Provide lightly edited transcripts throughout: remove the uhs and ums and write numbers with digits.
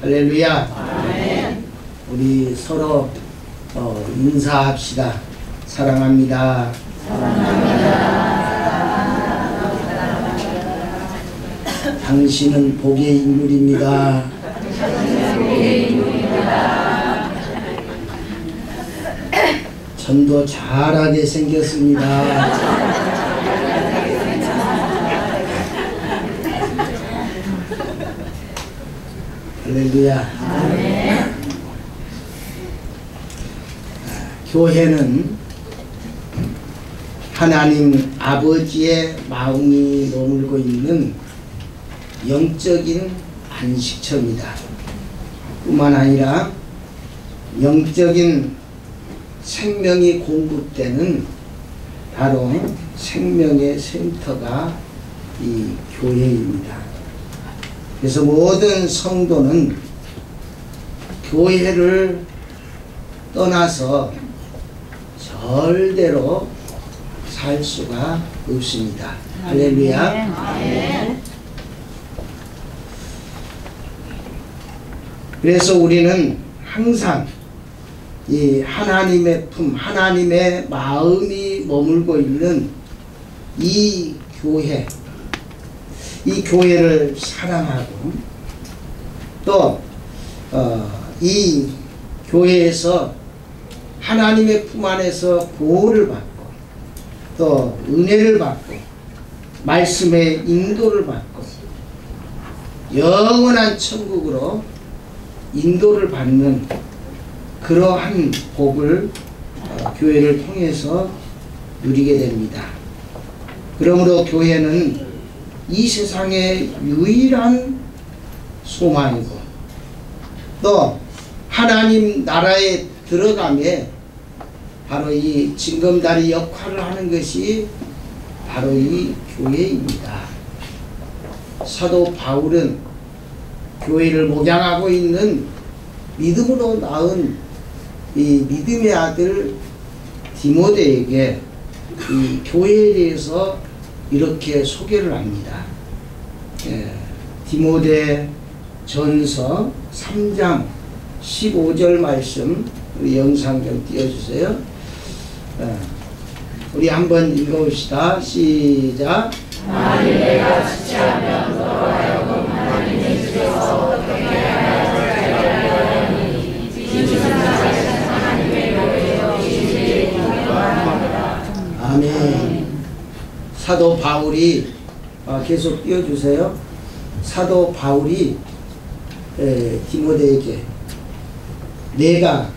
할렐루야. 아멘. 우리 서로 인사합시다. 사랑합니다. 당신은 복의 인물입니다. 전도 잘하게 생겼습니다. 할렐루야. 아멘. 교회는 하나님 아버지의 마음이 머물고 있는 영적인 안식처입니다. 뿐만 아니라 영적인 생명이 공급되는 바로 생명의 센터가 이 교회입니다. 그래서 모든 성도는 교회를 떠나서 절대로 살 수가 없습니다. 할렐루야. 아멘. 그래서 우리는 항상 이 하나님의 품, 하나님의 마음이 머물고 있는 이 교회, 이 교회를 사랑하고 또 이 교회에서 하나님의 품 안에서 보호를 받고 또 은혜를 받고 말씀의 인도를 받고 영원한 천국으로 인도를 받는 그러한 복을 교회를 통해서 누리게 됩니다. 그러므로 교회는 이 세상의 유일한 소망이고 또 하나님 나라에 들어가며 바로 이 징검다리 역할을 하는 것이 바로 이 교회입니다. 사도 바울은 교회를 목양하고 있는 믿음으로 낳은 이 믿음의 아들 디모데에게 이 교회에 대해서 이렇게 소개를 합니다. 디모데 전서 3장 15절 말씀 우리 영상 좀 띄워주세요. 우리 한번 읽어봅시다. 시작. 만일 내가 지체하면 너로 하여금 하나님의 집에서 어떻게 하나니 지지선자에서 하나님의 교회에서 진리의 기도하노라. 아멘. 사도 바울이 계속 띄워주세요. 사도 바울이 디모데에게 내가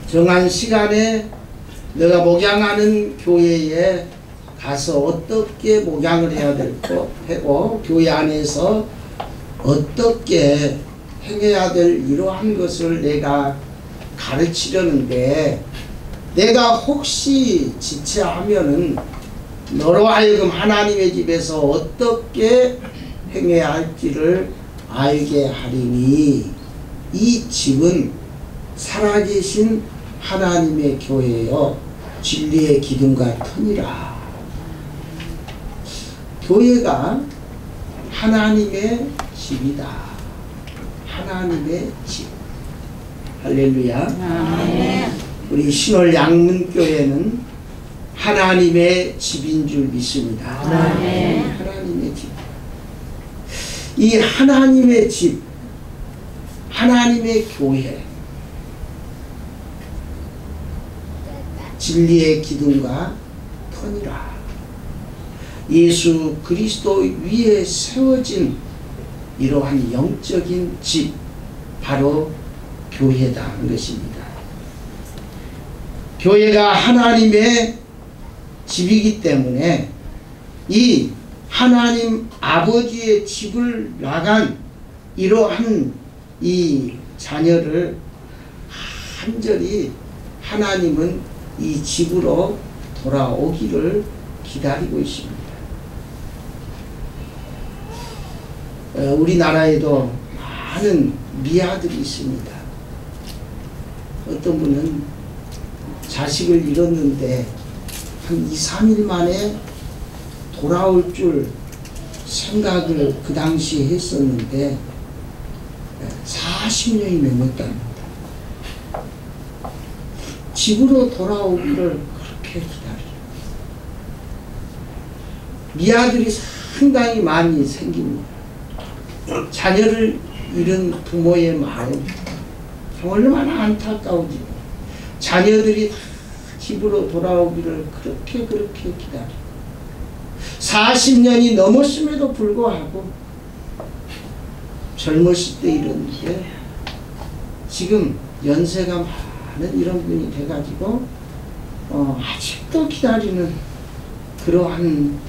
정한 시간에 너가 목양하는 교회에 가서 어떻게 목양을 해야 되고 교회 안에서 어떻게 행해야 될 이러한 것을 내가 가르치려는데 내가 혹시 지체하면은 너로 하여금 하나님의 집에서 어떻게 행해야 할지를 알게 하리니 이 집은 살아계신 하나님의 교회여 진리의 기둥과 터니라. 교회가 하나님의 집이다. 하나님의 집. 할렐루야. 아멘. 우리 신월 양문교회는 하나님의 집인 줄 믿습니다. 아멘. 하나님의 집. 이 하나님의 집, 하나님의 교회, 진리의 기둥과 터니라. 예수 그리스도 위에 세워진 이러한 영적인 집, 바로 교회다 하는 것입니다. 교회가 하나님의 집이기 때문에 이 하나님 아버지의 집을 나간 이러한 이 자녀를 간절히 하나님은 이 집으로 돌아오기를 기다리고 있습니다. 우리나라에도 많은 미아들이 있습니다. 어떤 분은 자식을 잃었는데 한 2, 3일 만에 돌아올 줄 생각을 그 당시에 했었는데 40년이 넘었답니다. 집으로 돌아오기를 그렇게 기다려요. 미아들이 상당히 많이 생깁니다. 자녀를 잃은 부모의 마음 얼마나 안타까운지. 자녀들이 다 집으로 돌아오기를 그렇게 기다려요. 40년이 넘었음에도 불구하고 젊었을 때 이런데 지금 연세가 많은 이런 분이 돼가지고 아직도 기다리는 그러한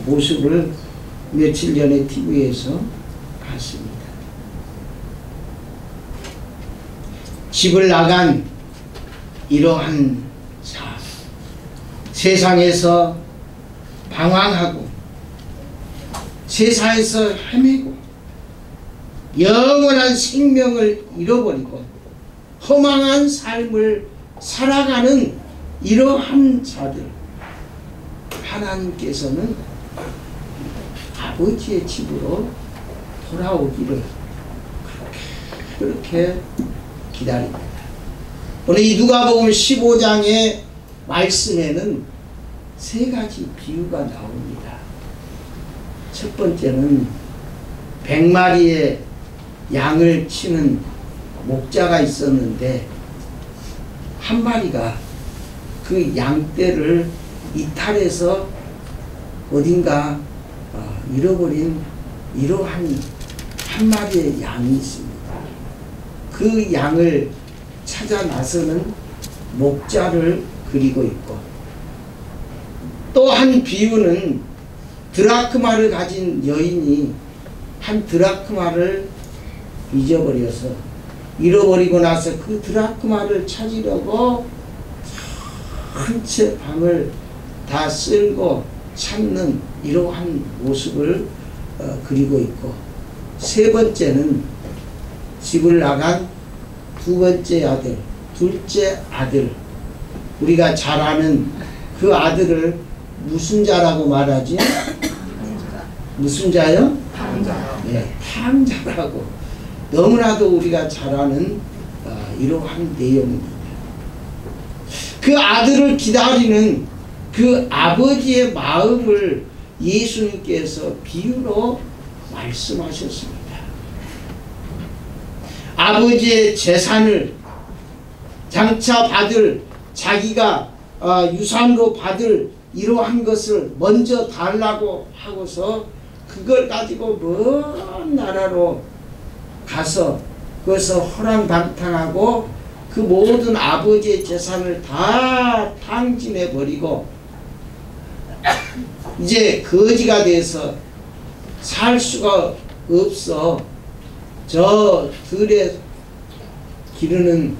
모습을 며칠 전에 TV에서 봤습니다. 집을 나간 이러한 삶, 세상에서 방황하고 세상에서 헤매고 영원한 생명을 잃어버리고 허망한 삶을 살아가는 이러한 자들, 하나님께서는 아버지의 집으로 돌아오기를 그렇게 기다립니다. 오늘 이 누가복음 15장의 말씀에는 세 가지 비유가 나옵니다. 첫 번째는 100마리의 양을 치는 목자가 있었는데 한 마리가 그 양떼를 이탈해서 어딘가 잃어버린 이러한 한 마리의 양이 있습니다. 그 양을 찾아 나서는 목자를 그리고 있고, 또 한 비유는 드라크마를 가진 여인이 한 드라크마를 잃어버리고 나서 그 드라크마를 찾으려고 한 채 방을 다 쓸고 찾는 이러한 모습을 그리고 있고, 세 번째는 집을 나간 두 번째 아들, 둘째 아들, 우리가 잘 아는 그 아들을 무슨 자라고 말하지? 무슨 자요? 탕자. 네, 탕자라고 너무나도 우리가 잘 아는 이러한 내용입니다. 그 아들을 기다리는 그 아버지의 마음을 예수님께서 비유로 말씀하셨습니다. 아버지의 재산을 장차 받을, 자기가 유산으로 받을 이러한 것을 먼저 달라고 하고서 그걸 가지고 먼 나라로 가서 그것을 허랑방탕하고 그 모든 아버지의 재산을 다 탕진해 버리고 이제 거지가 돼서 살 수가 없어 저 들에 기르는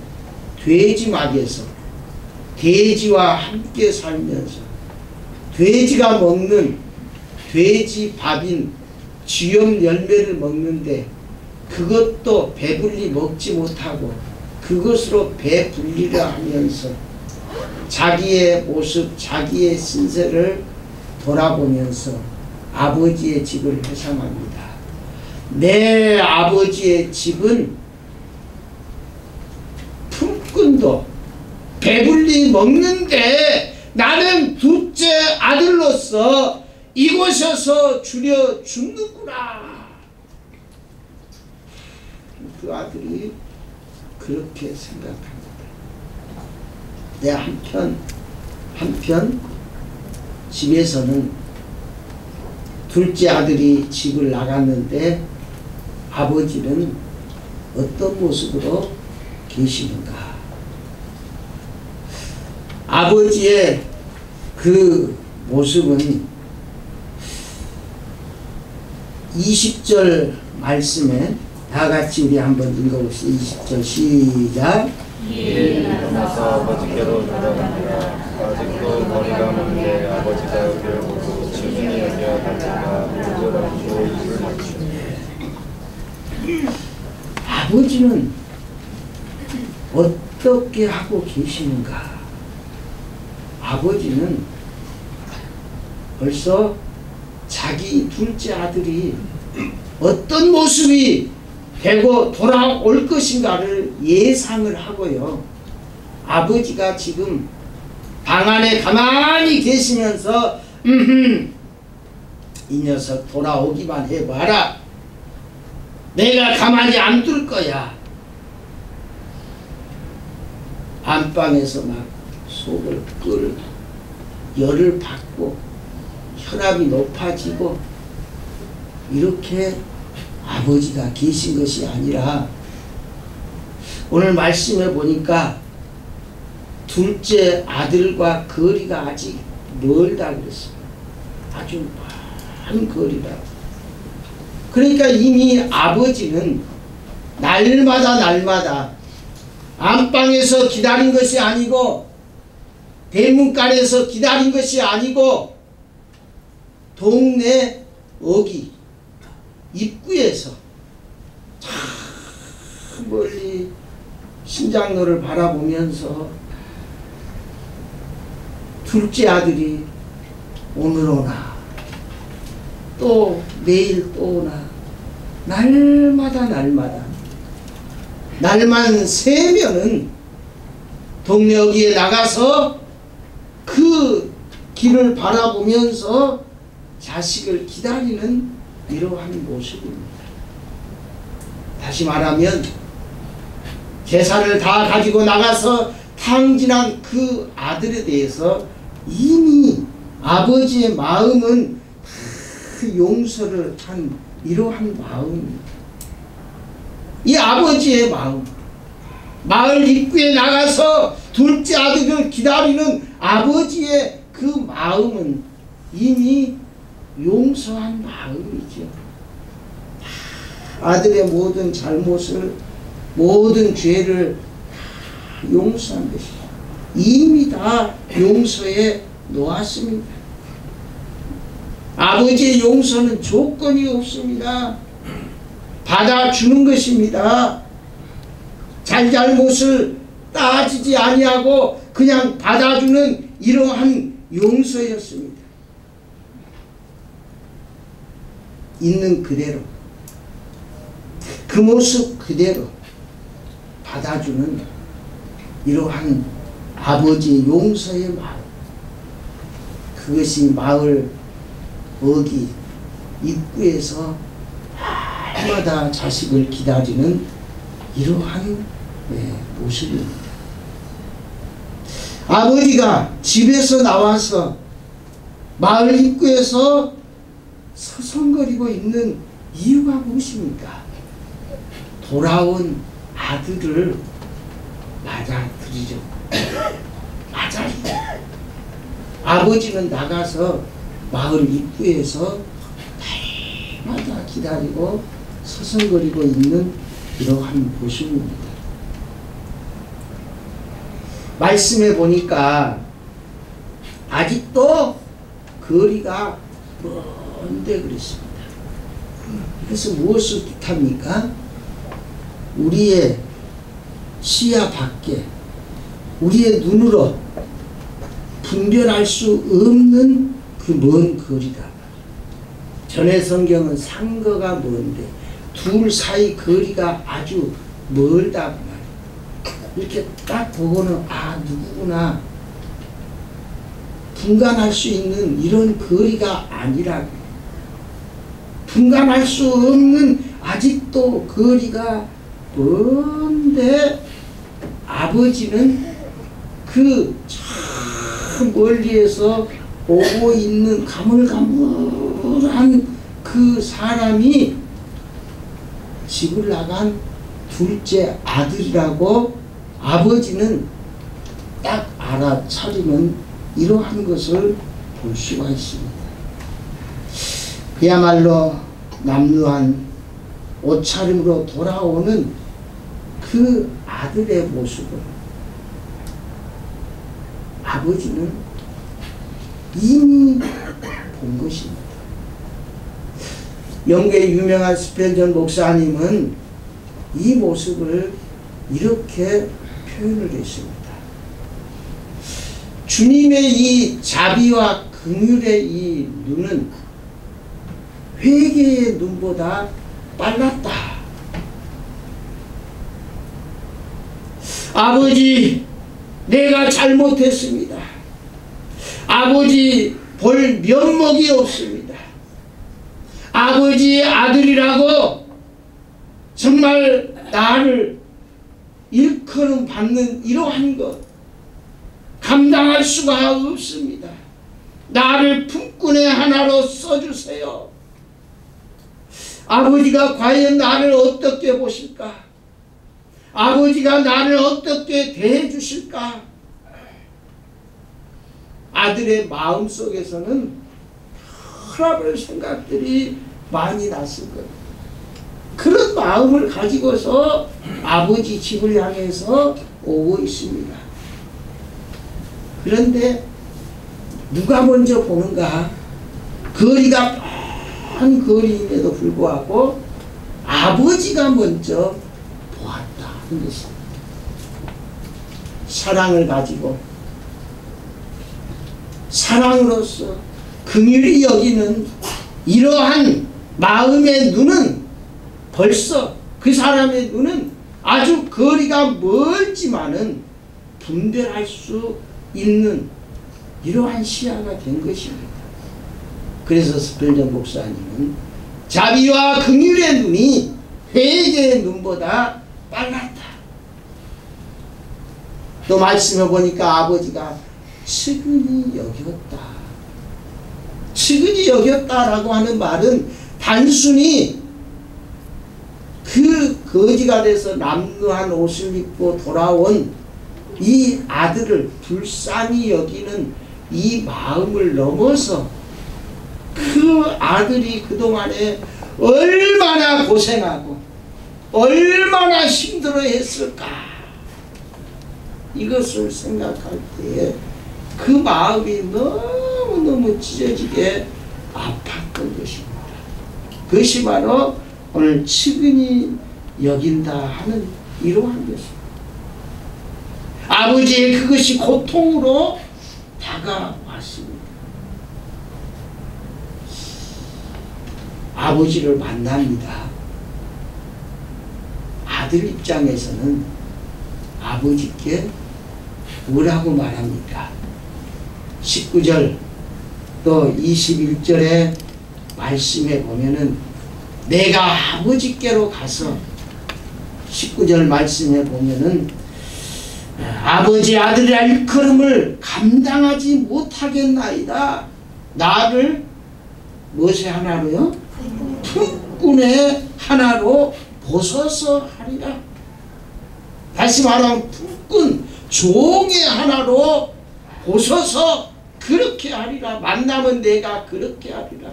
돼지막에서 돼지와 함께 살면서 돼지가 먹는 돼지 밥인 쥐염 열매를 먹는데 그것도 배불리 먹지 못하고 그것으로 배불리려 하면서 자기의 모습, 자기의 신세를 돌아보면서 아버지의 집을 회상합니다. 내 아버지의 집은 품꾼도 배불리 먹는데 나는 둘째 아들로서 이곳에서 줄여 죽는구나. 그 아들이 그렇게 생각합니다. 내 한편 집에서는 둘째 아들이 집을 나갔는데 아버지는 어떤 모습으로 계시는가? 아버지의 그 모습은 20절 말씀에 다 같이 우리 한번 읽어봅시다. 20절 시작. 일어나서 아버지께로 돌아갑니다. 아직도 머리가 먼데 아버지가 그를 보고 친히 여겨 달려가 물을 얹고 입을 맞춥니다. 아버지는 어떻게 하고 계시는가? 아버지는 벌써 자기 둘째 아들이 어떤 모습이 되고 돌아올 것인가를 예상을 하고요. 아버지가 지금 방 안에 가만히 계시면서 이 녀석 돌아오기만 해봐라. 내가 가만히 안 둘 거야. 안방에서 막 속을 끓고 열을 받고 혈압이 높아지고 이렇게 아버지가 계신 것이 아니라 오늘 말씀해 보니까 둘째 아들과 거리가 아직 멀다 그랬습니다. 아주 먼 거리다. 그러니까 이미 아버지는 날마다 안방에서 기다린 것이 아니고 대문간에서 기다린 것이 아니고 동네 어귀 입구에서 참 멀리 신장로를 바라보면서 둘째 아들이 오늘 오나 또 내일 또 오나 날만 새면은 동네 어귀에 나가서 그 길을 바라보면서 자식을 기다리는 이러한 모습입니다. 다시 말하면 재산을 다 가지고 나가서 탕진한 그 아들에 대해서 이미 아버지의 마음은 다 용서를 한 이러한 마음입니다. 이 아버지의 마음, 마을 입구에 나가서 둘째 아들을 기다리는 아버지의 그 마음은 이미 용서한 마음이죠. 아들의 모든 잘못을, 모든 죄를 용서한 것이죠. 이미 다 용서해 놓았습니다. 아버지의 용서는 조건이 없습니다. 받아주는 것입니다. 잘못을 따지지 아니하고 그냥 받아주는 이러한 용서였습니다. 있는 그대로 그 모습 그대로 받아주는 이러한 아버지의 용서의 마음, 그것이 마을 어귀 입구에서 날마다 자식을 기다리는 이러한 모습입니다. 아버지가 집에서 나와서 마을 입구에서 서성거리고 있는 이유가 무엇입니까? 돌아온 아들을 맞아들이려고. 맞아들이려고. 아버지는 나가서 마을 입구에서 날마다 기다리고 서성거리고 있는 이러한 모습입니다. 말씀해 보니까 아직도 거리가 먼데 그랬습니다. 그래서 무엇을 뜻합니까? 우리의 시야 밖에 우리의 눈으로 분별할 수 없는 그 먼 거리다. 전에 성경은 상거가 먼데 둘 사이 거리가 아주 멀다 그 말이에요. 이렇게 딱 보고는 아 누구구나 분간할 수 있는 이런 거리가 아니라 분간할 수 없는 아직도 거리가 먼데 아버지는 그 참 멀리에서 오고 있는 가물가물한 그 사람이 집을 나간 둘째 아들이라고 아버지는 딱 알아차리는 이러한 것을 볼 수가 있습니다. 그야말로 남루한 옷차림으로 돌아오는 그 아들의 모습을 아버지는 이미 본 것입니다. 영국의 유명한 스펜전 목사님은 이 모습을 이렇게 표현을 했습니다. 주님의 이 자비와 긍휼의 이 눈은 회개의 눈보다 빨랐다. 아버지, 내가 잘못했습니다. 아버지, 볼 면목이 없습니다. 아버지의 아들이라고 정말 나를 일컬음 받는 이러한 것 감당할 수가 없습니다. 나를 품꾼의 하나로 써주세요. 아버지가 과연 나를 어떻게 보실까? 아버지가 나를 어떻게 대해 주실까? 아들의 마음속에서는 여러 생각들이 많이 났을 거예요. 그런 마음을 가지고서 아버지 집을 향해서 오고 있습니다. 그런데 누가 먼저 보는가? 거리가 먼 거리임에도 불구하고 아버지가 먼저 보았다 하는 것입니다. 사랑을 가지고 사랑으로서 긍휼히 여기는 이러한 마음의 눈은 벌써 그 사람의 눈은 아주 거리가 멀지만은 분별할 수 있는 이러한 시야가 된 것입니다. 그래서 스펠전 목사님은 자비와 긍휼의 눈이 회개의 눈보다 빨랐다. 또 말씀해 보니까 아버지가 측은히 여겼다. 측은히 여겼다라고 하는 말은 단순히 그 거지가 돼서 남루한 옷을 입고 돌아온 이 아들을 불쌍히 여기는 이 마음을 넘어서 그 아들이 그동안에 얼마나 고생하고 얼마나 힘들어 했을까, 이것을 생각할 때에 그 마음이 너무너무 찢어지게 아팠던 것입니다. 그것이 바로 오늘 측은히 여긴다 하는 이러한 것입니다. 아버지의 그것이 고통으로 다가왔습니다. 아버지를 만납니다. 아들 입장에서는 아버지께 뭐라고 말합니까? 19절 또 21절에 말씀해 보면은 내가 아버지께로 가서 19절 말씀해 보면은 아버지 아들이라 일컬음을 감당하지 못하겠나이다. 나를 무엇의 하나로요? 품꾼의 하나로 보소서 하리라. 다시 말하면 품꾼 종의 하나로 보소서 그렇게 하리라. 만나면 내가 그렇게 하리라.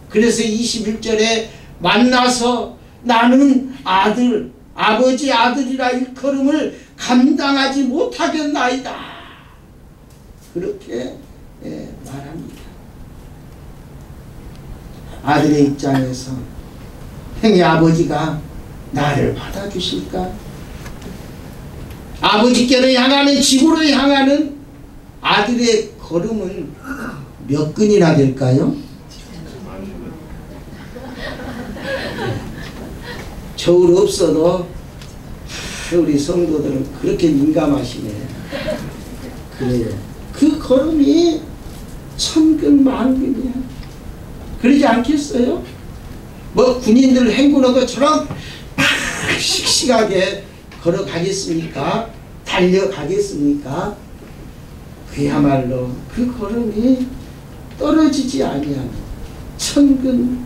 그래서 21절에 만나서 나는 아들 아버지 아들이라 일컬음을 감당하지 못하겠나이다. 그렇게 말합니다. 아들의 입장에서 행여 아버지가 나를 받아주실까? 아버지께로 향하는 집으로 향하는 아들의 걸음은 몇 근이나 될까요? 저울 없어도 우리 성도들은 그렇게 민감하시네. 그래요. 그 걸음이 천근 만근이야. 그러지 않겠어요? 뭐 군인들 행군한 것처럼 씩씩하게 걸어가겠습니까? 달려가겠습니까? 그야말로 그 걸음이 떨어지지 아니하는 천근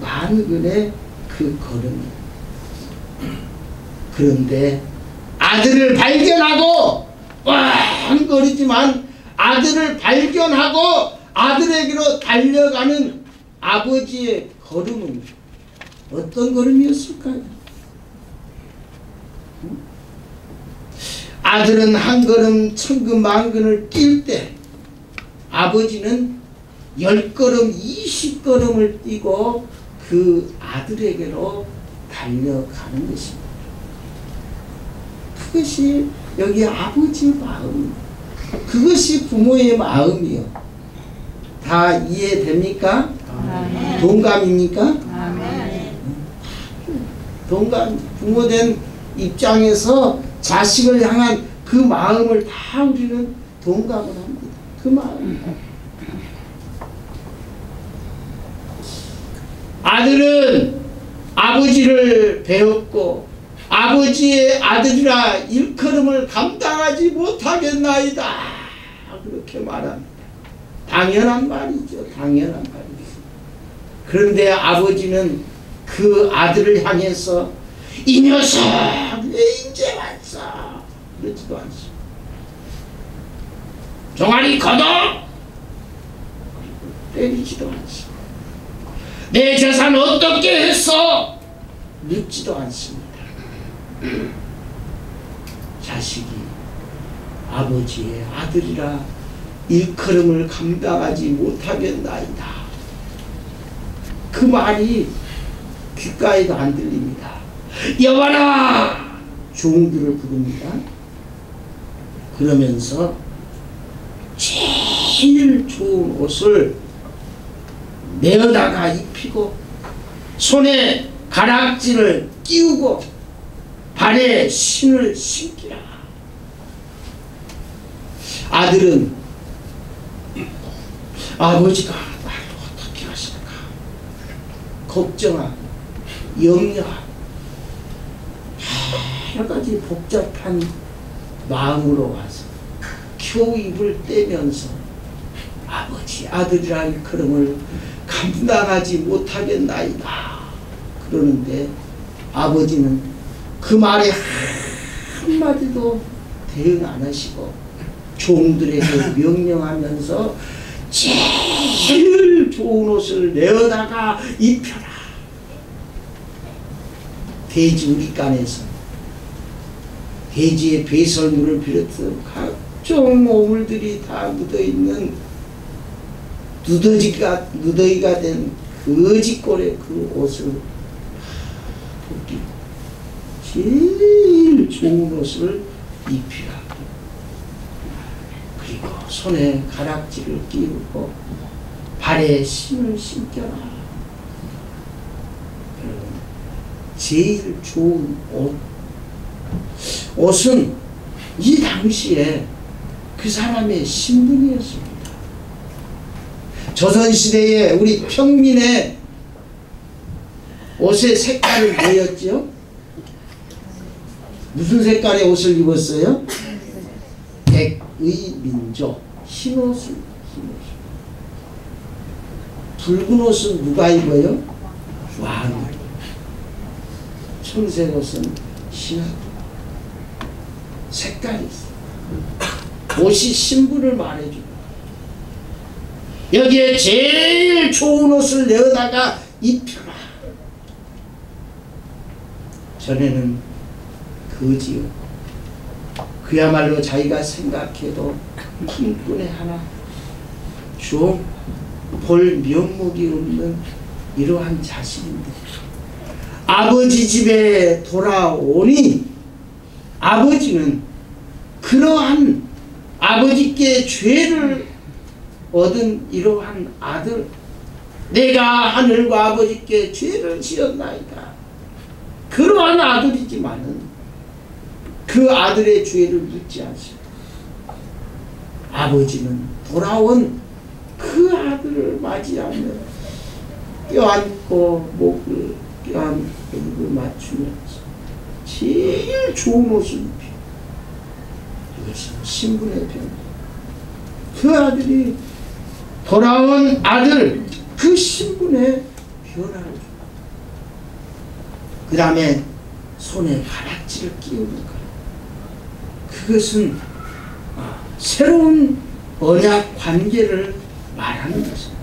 만근의 그 걸음이. 그런데 아들을 발견하고 꽝거리지만 아들을 발견하고 아들에게로 달려가는 아버지의 걸음은 어떤 걸음이었을까요? 아들은 한 걸음 천근 만근을 뛸 때 아버지는 10걸음 20걸음을 뛰고 그 아들에게로 달려가는 것입니다. 그것이 여기 아버지의 마음, 그것이 부모의 마음이요. 다 이해됩니까? 아멘. 동감입니까? 아멘. 동감, 부모된 입장에서 자식을 향한 그 마음을 다 우리는 동감을 합니다. 그 마음. 아들은 아버지를 배웠고 아버지의 아들이라 일컬음을 감당하지 못하겠나이다. 그렇게 말합니다. 당연한 말이죠. 당연한 말이죠. 그런데 아버지는 그 아들을 향해서 이 녀석 왜 이제 왔어? 그러지도 않습니다. 종아리 걷어! 때리지도 않습니다. 내 재산 어떻게 했어? 묻지도 않습니다. 자식이 아버지의 아들이라 일컬음을 감당하지 못하겠나이다. 그 말이 귓가에도 안 들립니다. 여봐라! 종들을 부릅니다. 그러면서 제일 좋은 옷을 내어다가 입히고 손에 가락지를 끼우고 발에 신을 신기라. 아들은 아버지가 나를 어떻게 하실까 걱정하고 염려하고 여러 가지 복잡한 마음으로 와서 겨우 입을 떼면서 아버지 아들이라 일컬음을 감당하지 못하겠나이다. 그러는데 아버지는 그 말에 한마디도 대응 안 하시고 종들에게 명령하면서 제일 좋은 옷을 내어다가 입혀라. 돼지 우리간에서 돼지의 배설물을 비롯해서 각종 오물들이 다 묻어있는 누더기가 된 거지꼴의 그 옷을 벗기고 제일 좋은 옷을 입히라. 그리고 손에 가락지를 끼우고 발에 신을 신겨라. 제일 좋은 옷은 이 당시에 그 사람의 신분이었습니다. 조선시대에 우리 평민의 옷의 색깔은 뭐였죠? 무슨 색깔의 옷을 입었어요? 백의 민족, 흰옷을. 붉은 옷은 누가 입어요? 왕. 청색 옷은 신하들. 색깔이 있어요. 옷이 신분을 말해줍니다. 여기에 제일 좋은 옷을 내어다가 입혀라. 전에는 거지였고 그야말로 자기가 생각해도 힘꾼의 하나 좀 볼 면목이 없는 이러한 자식인데 아버지 집에 돌아오니 아버지는 그러한 아버지께 죄를 얻은 이러한 아들, 내가 하늘과 아버지께 죄를 지었나이다. 그러한 아들이지만은 그 아들의 죄를 묻지 않습니다. 아버지는 돌아온 그 아들을 맞이하며 껴안고 목을 껴안고 입을 맞추면서 제일 좋은 옷을 입혀. 이것이 신분의 변화. 그 아들이 돌아온 아들, 그 신분의 변화를 줍니다. 그 다음에 손에 가락지를 끼우는 거예요. 그것은 새로운 언약 관계를 말하는 것입니다.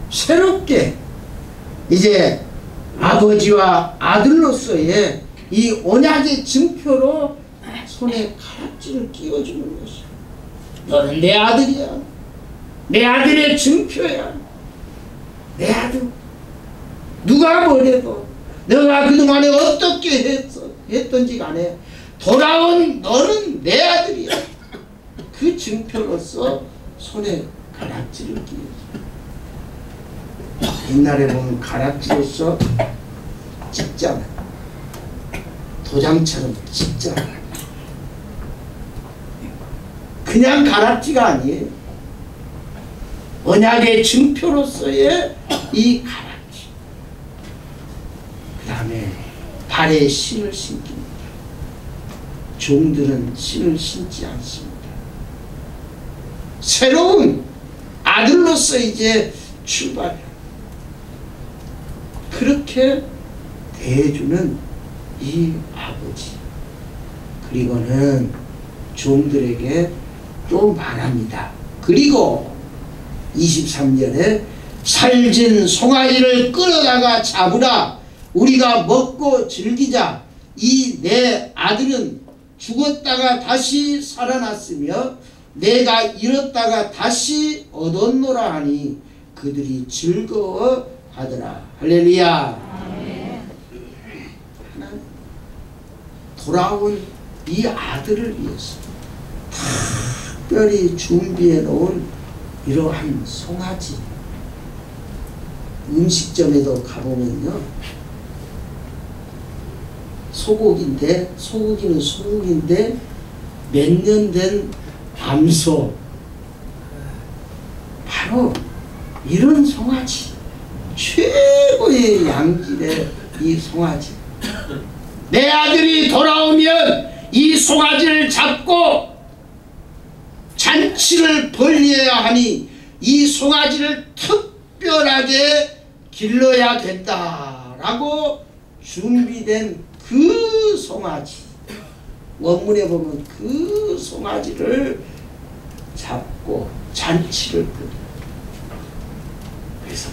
새롭게 이제 아버지와 아들로서의 이 언약의 증표로 손에 가락지를 끼워주는 것이야. 너는 내 아들이야. 내 아들의 증표야. 내 아들. 누가 뭐래도 너가 그동안에 어떻게 했던지 간에 돌아온 너는 내 아들이야. 그 증표로서 손에 가락지를 끼워줘. 옛날에 보면 가락지로서 찍잖아. 도장처럼 진짜 그냥 가락지가 아니에요. 언약의 증표로서의 이 가락지. 그 다음에 발에 신을 신깁니다. 종들은 신을 신지 않습니다. 새로운 아들로서 이제 출발해요. 그렇게 대해주는 이 아버지. 그리고는 종들에게 또 말합니다. 그리고 23절에 살진 송아지를 끌어다가 잡으라. 우리가 먹고 즐기자. 이 내 아들은 죽었다가 다시 살아났으며 내가 잃었다가 다시 얻었노라 하니 그들이 즐거워하더라. 할렐루야. 하나님 돌아온 이 아들을 위해서 특별히 준비해 놓은 이러한 송아지. 음식점에도 가보면요, 소고기는 소고기인데 몇 년 된 암소, 바로 이런 송아지, 최고의 양질의 이 송아지. 내 아들이 돌아오면 이 송아지를 잡고 잔치를 벌려야 하니 이 송아지를 특별하게 길러야 된다라고 준비된 그 송아지. 원문에 보면 그 송아지를 잡고 잔치를 벌여. 그래서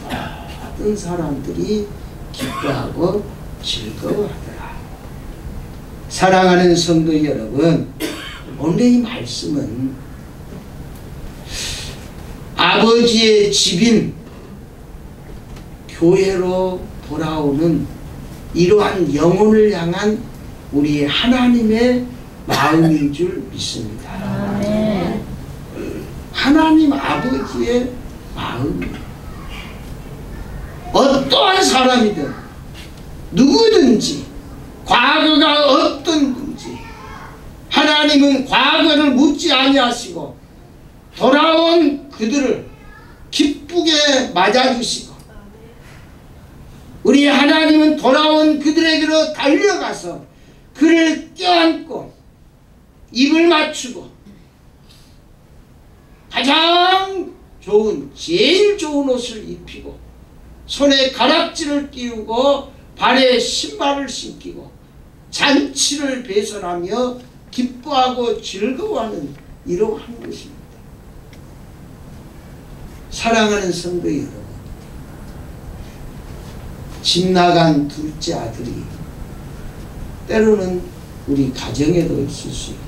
모든 사람들이 기뻐하고 즐거워하더라. 사랑하는 성도 여러분, 오늘 이 말씀은 아버지의 집인 교회로 돌아오는 이러한 영혼을 향한 우리 하나님의 마음인 줄 믿습니다. 아멘. 하나님 아버지의 마음. 어떠한 사람이든 누구든지 과거가 어떤지 하나님은 과거를 묻지 아니하시고 돌아온 그들을 기쁘게 맞아주시고, 우리 하나님은 돌아온 그들에게로 달려가서 그를 껴안고 입을 맞추고 가장 좋은, 제일 좋은 옷을 입히고 손에 가락지를 띄우고 발에 신발을 신기고 잔치를 배설하며 기뻐하고 즐거워하는 이러한 것입니다. 사랑하는 성도 여러분, 집 나간 둘째 아들이 때로는 우리 가정에도 있을 수 있고,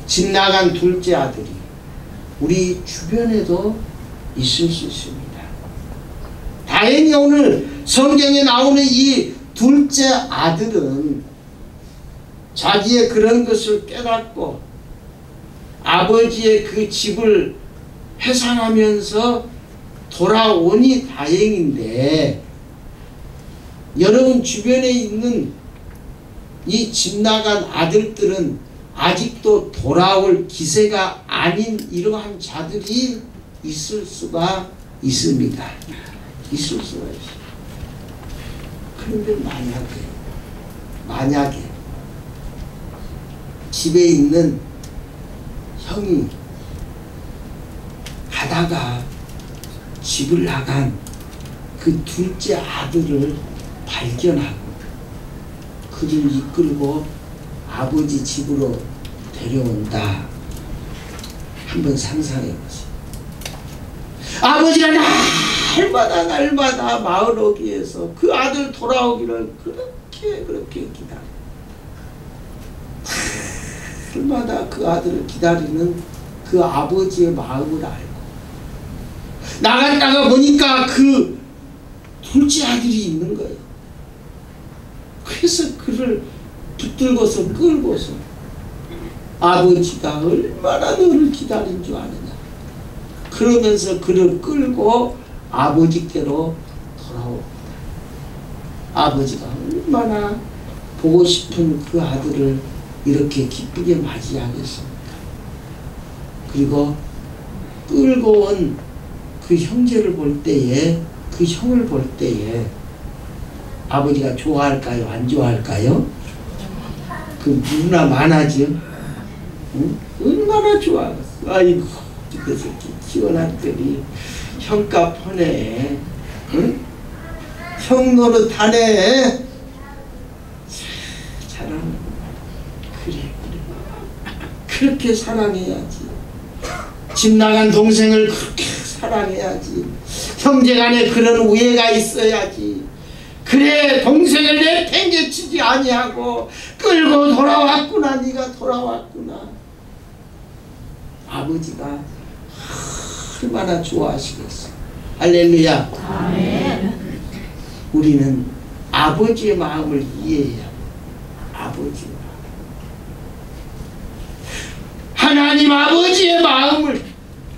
집 나간 둘째 아들이 우리 주변에도 있을 수 있습니다. 다행히 오늘 성경에 나오는 이 둘째 아들은 자기의 그런 것을 깨닫고 아버지의 그 집을 회상하면서 돌아오니 다행인데, 여러분 주변에 있는 이 집 나간 아들들은 아직도 돌아올 기세가 아닌 이러한 자들이 있을 수가 있습니다. 있을 수가 있어요. 그런데 만약에 집에 있는 형이 가다가 집을 나간 그 둘째 아들을 발견하고 그를 이끌고 아버지 집으로 데려온다. 한번 상상해 보세요. 아버지가 날마다 마을 오기에서 그 아들 돌아오기를 그렇게 기다려. 날마다 그 아들을 기다리는 그 아버지의 마음을 알고 나갔다가 보니까 그 둘째 아들이 있는 거예요. 그래서 그를 붙들고서 끌고서 아버지가 얼마나 너를 기다린 줄 아느냐, 그러면서 그를 끌고 아버지께로 돌아옵니다. 아버지가 얼마나 보고 싶은 그 아들을 이렇게 기쁘게 맞이하겠습니까? 그리고 끌고 온 그 형제를 볼 때에, 그 형을 볼 때에 아버지가 좋아할까요? 안 좋아할까요? 그 누나 많아져. 응? 얼마나 좋아하겠어. 아이고, 그 새끼 키워놨더니 형값 하네. 응? 형 노릇하네. 잘하는. 그래. 그렇게 사랑해야지. 집 나간 동생을 그렇게 사랑해야지. 형제간에 그런 우애가 있어야지. 그래, 동생을 내팽개치지 아니하고 끌고 돌아왔구나. 네가 돌아왔구나. 아버지가 얼마나 좋아하시겠어. 할렐루야. 아멘. 우리는 아버지의 마음을 이해해야 돼. 아버지의 마음. 하나님 아버지의 마음을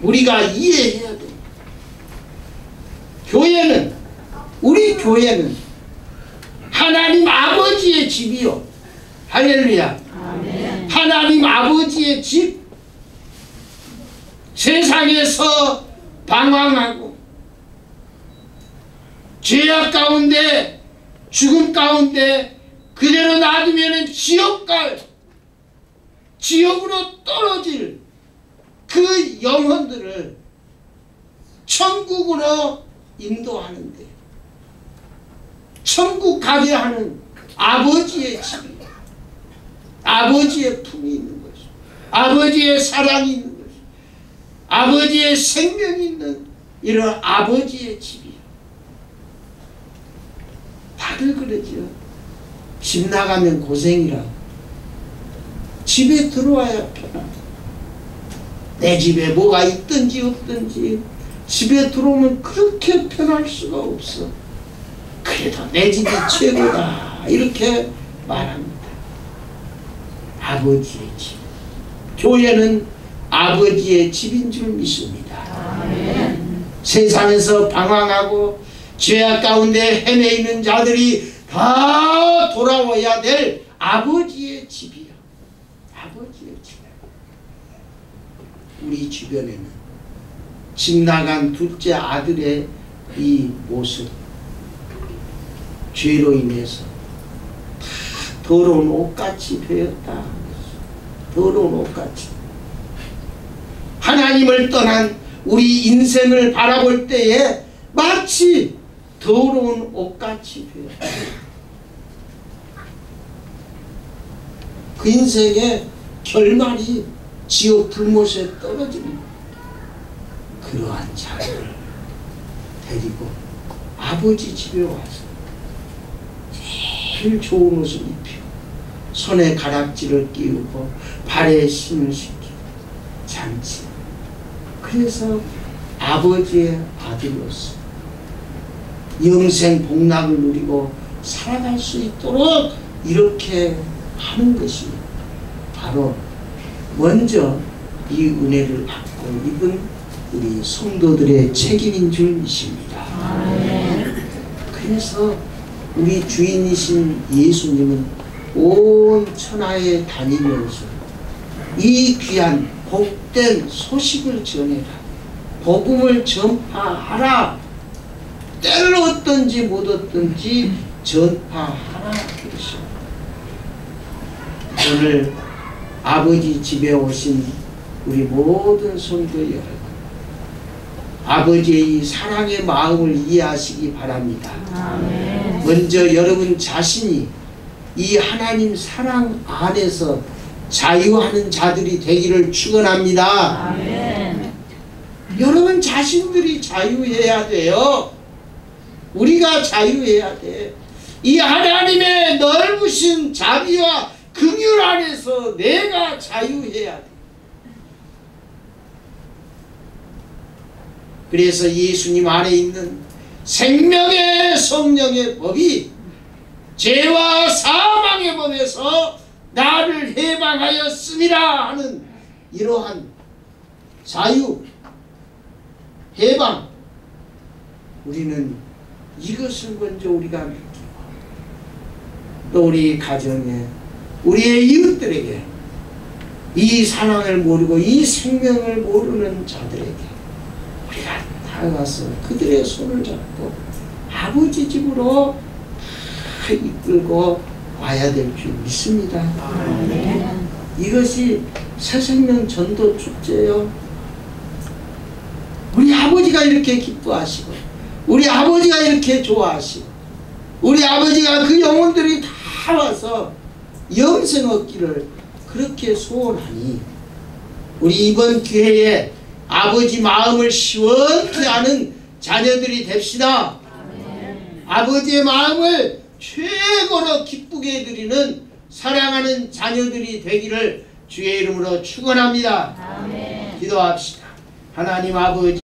우리가 이해해야 돼. 교회는, 우리 교회는 하나님 아버지의 집이요. 할렐루야. 아멘. 하나님 아버지의 집. 세상에서 방황하고 죄악 가운데, 죽음 가운데 그대로 놔두면 지옥으로 떨어질 그 영혼들을 천국으로 인도하는데, 천국 가게 하는 아버지의 집이에요. 아버지의 품이 있는 것이죠. 아버지의 사랑이 있는 것이죠. 아버지의 생명이 있는 이런 아버지의 집이에요. 다들 그러죠. 집 나가면 고생이라. 집에 들어와야 편하다. 내 집에 뭐가 있든지 없든지 집에 들어오면 그렇게 편할 수가 없어. 그래도 내 집이 최고다. 이렇게 말합니다. 아버지의 집. 교회는 아버지의 집인 줄 믿습니다. 아멘. 세상에서 방황하고 죄악 가운데 헤매이는 자들이 다 돌아와야 될 아버지의 집이요. 아버지의 집. 우리 주변에는 집 나간 둘째 아들의 이 모습, 죄로 인해서 다 더러운 옷같이 되었다. 더러운 옷같이. 하나님을 떠난 우리 인생을 바라볼 때에 마치 더러운 옷같이 되었다. 그 인생의 결말이 지옥 불못에 떨어집니다. 그러한 자를 데리고 아버지 집에 와서 제일 좋은 옷을 입히고 손에 가락지를 끼우고 발에 신을 시키고 잔치. 그래서 아버지의 아들로서 영생 복락을 누리고 살아갈 수 있도록 이렇게 하는 것이 바로 먼저 이 은혜를 받고 입은 우리 성도들의 책임인 줄 믿습니다. 그래서 우리 주인이신 예수님은 온 천하에 다니면서 이 귀한 복된 소식을 전해라. 복음을 전파하라. 때를 얻든지 못 얻든지 전파하라. 그러십니다. 오늘 아버지 집에 오신 우리 모든 성도 여러분, 아버지의 이 사랑의 마음을 이해하시기 바랍니다. 아멘. 먼저 여러분 자신이 이 하나님 사랑 안에서 자유하는 자들이 되기를 축원합니다. 아멘. 여러분 자신들이 자유해야 돼요. 우리가 자유해야 돼. 이 하나님의 넓으신 자비와 긍휼 안에서 내가 자유해야 돼. 그래서 예수님 안에 있는 생명의 성령의 법이 죄와 사망의 법에서 나를 해방하였음이라 하는 이러한 자유, 해방, 우리는 이것을 먼저 우리가 느끼고 또 우리 가정에 우리의 이웃들에게 이 사랑을 모르고 이 생명을 모르는 자들에게 우리가 다가가서 그들의 손을 잡고 아버지 집으로 다 이끌고 와야 될 줄 믿습니다. 아멘. 이것이 새생명 전도 축제요. 우리 아버지가 이렇게 기뻐하시고 우리 아버지가 이렇게 좋아하시고 우리 아버지가 그 영혼들이 다 와서 영생 얻기를 그렇게 소원하니 우리 이번 기회에 아버지 마음을 시원케 하는 자녀들이 됩시다. 아버지의 마음을 최고로 기쁘게 해드리는 사랑하는 자녀들이 되기를 주의 이름으로 축원합니다. 기도합시다. 하나님 아버지